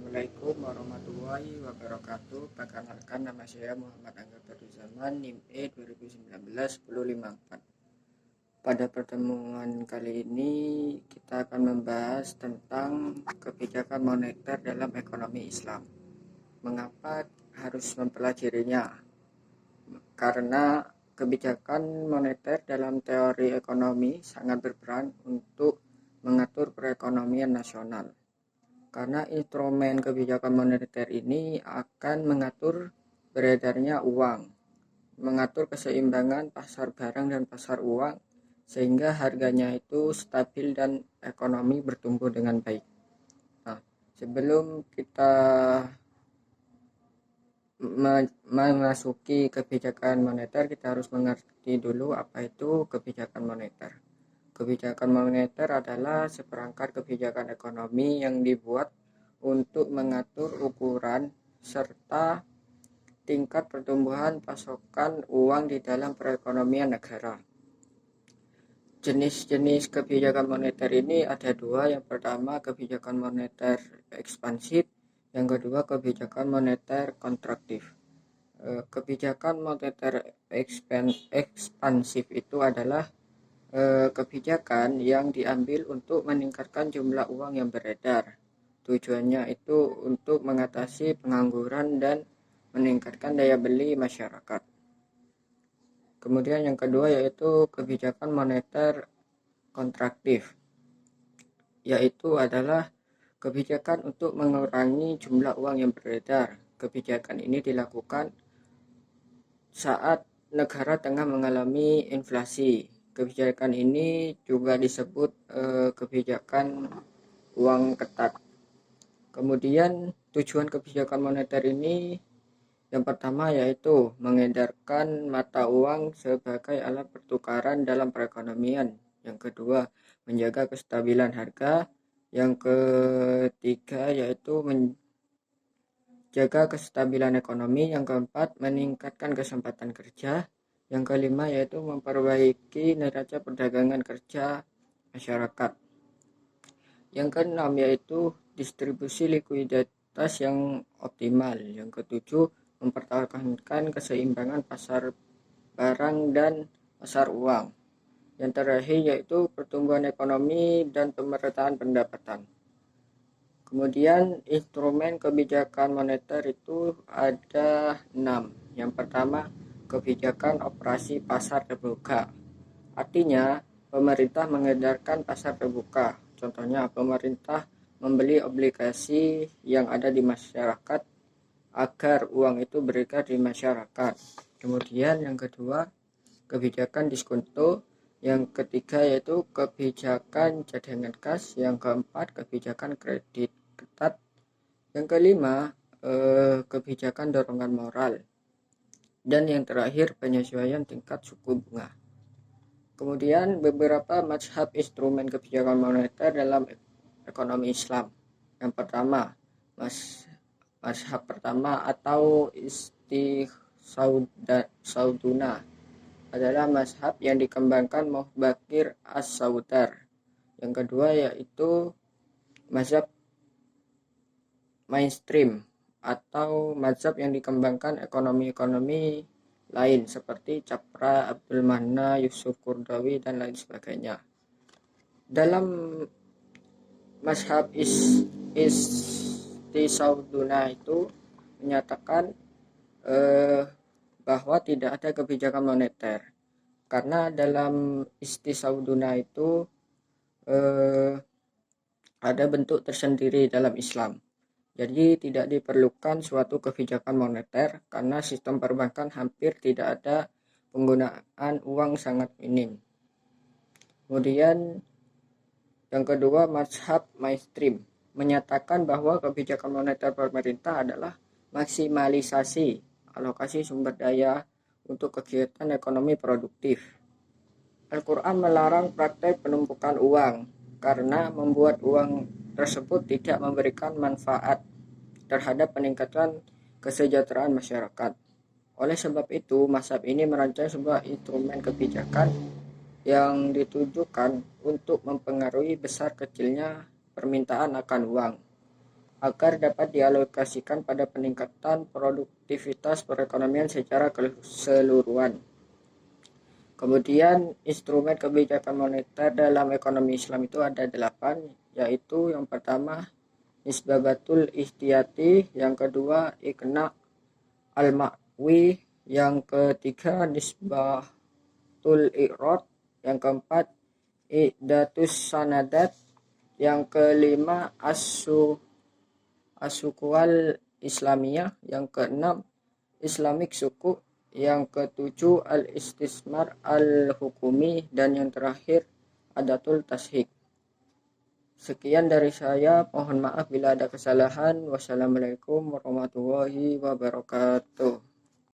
Assalamualaikum warahmatullahi wabarakatuh. Perkenalkan, nama saya Muhammad Angga Zaman, NIM E 2019-1054. Pada pertemuan kali ini kita akan membahas tentang kebijakan moneter dalam ekonomi Islam. Mengapa harus mempelajarinya? Karena kebijakan moneter dalam teori ekonomi sangat berperan untuk mengatur perekonomian nasional. Karena instrumen kebijakan moneter ini akan mengatur beredarnya uang, mengatur keseimbangan pasar barang dan pasar uang, sehingga harganya itu stabil dan ekonomi bertumbuh dengan baik. Nah, sebelum kita memasuki kebijakan moneter, kita harus mengerti dulu apa itu kebijakan moneter. Kebijakan moneter adalah seperangkat kebijakan ekonomi yang dibuat untuk mengatur ukuran serta tingkat pertumbuhan pasokan uang di dalam perekonomian negara. Jenis-jenis kebijakan moneter ini ada dua. Yang pertama, kebijakan moneter ekspansif. Yang kedua, kebijakan moneter kontraktif. Kebijakan moneter ekspansif itu adalah kebijakan yang diambil untuk meningkatkan jumlah uang yang beredar. Tujuannya itu untuk mengatasi pengangguran dan meningkatkan daya beli masyarakat. Kemudian yang kedua yaitu kebijakan moneter kontraktif, yaitu adalah kebijakan untuk mengurangi jumlah uang yang beredar. Kebijakan ini dilakukan saat negara tengah mengalami inflasi. Kebijakan ini juga disebut kebijakan uang ketat. Kemudian tujuan kebijakan moneter ini yang pertama yaitu mengedarkan mata uang sebagai alat pertukaran dalam perekonomian. Yang kedua, menjaga kestabilan harga. Yang ketiga yaitu menjaga kestabilan ekonomi. Yang keempat, meningkatkan kesempatan kerja. Yang kelima yaitu memperbaiki neraca perdagangan kerja masyarakat. Yang keenam yaitu distribusi likuiditas yang optimal. Yang ketujuh, mempertahankan keseimbangan pasar barang dan pasar uang. Yang terakhir yaitu pertumbuhan ekonomi dan pemerataan pendapatan. Kemudian instrumen kebijakan moneter itu ada 6. Yang pertama, kebijakan operasi pasar terbuka. Artinya, pemerintah mengedarkan pasar terbuka. Contohnya, pemerintah membeli obligasi yang ada di masyarakat agar uang itu beredar di masyarakat. Kemudian yang kedua, kebijakan diskonto. Yang ketiga yaitu kebijakan cadangan kas. Yang keempat, kebijakan kredit ketat. Yang kelima, kebijakan dorongan moral. Dan yang terakhir, penyesuaian tingkat suku bunga. Kemudian beberapa mazhab instrumen kebijakan moneter dalam ekonomi Islam. Yang pertama, mazhab pertama atau istisauduna adalah mazhab yang dikembangkan Muhbakir As-Saudar. Yang kedua yaitu mazhab mainstream atau mazhab yang dikembangkan ekonomi-ekonomi lain seperti Capra, Abdul Manna, Yusuf Qaradawi dan lain sebagainya. Dalam mazhab istisauduna itu menyatakan bahwa tidak ada kebijakan moneter, karena dalam istisauduna itu ada bentuk tersendiri dalam Islam. Jadi tidak diperlukan suatu kebijakan moneter karena sistem perbankan hampir tidak ada, penggunaan uang sangat minim. Kemudian yang kedua, mazhab mainstream menyatakan bahwa kebijakan moneter pemerintah adalah maksimalisasi alokasi sumber daya untuk kegiatan ekonomi produktif. Al-Quran melarang praktek penumpukan uang karena membuat uang tersebut tidak memberikan manfaat terhadap peningkatan kesejahteraan masyarakat. Oleh sebab itu, mazhab ini merancang sebuah instrumen kebijakan yang ditujukan untuk mempengaruhi besar kecilnya permintaan akan uang agar dapat dialokasikan pada peningkatan produktivitas perekonomian secara keseluruhan. Kemudian instrumen kebijakan moneter dalam ekonomi Islam itu ada 8, yaitu yang pertama nisbatul ihtiyati, yang kedua iqna al-ma'wi, yang ketiga nisbatul i'rad, yang keempat i'datus sanadat, yang kelima asukual islamiyah, yang keenam Islamic suku, yang ketujuh al-istismar al-hukumi, dan yang terakhir adatul tashik. Sekian dari saya, mohon maaf bila ada kesalahan. Wassalamualaikum warahmatullahi wabarakatuh.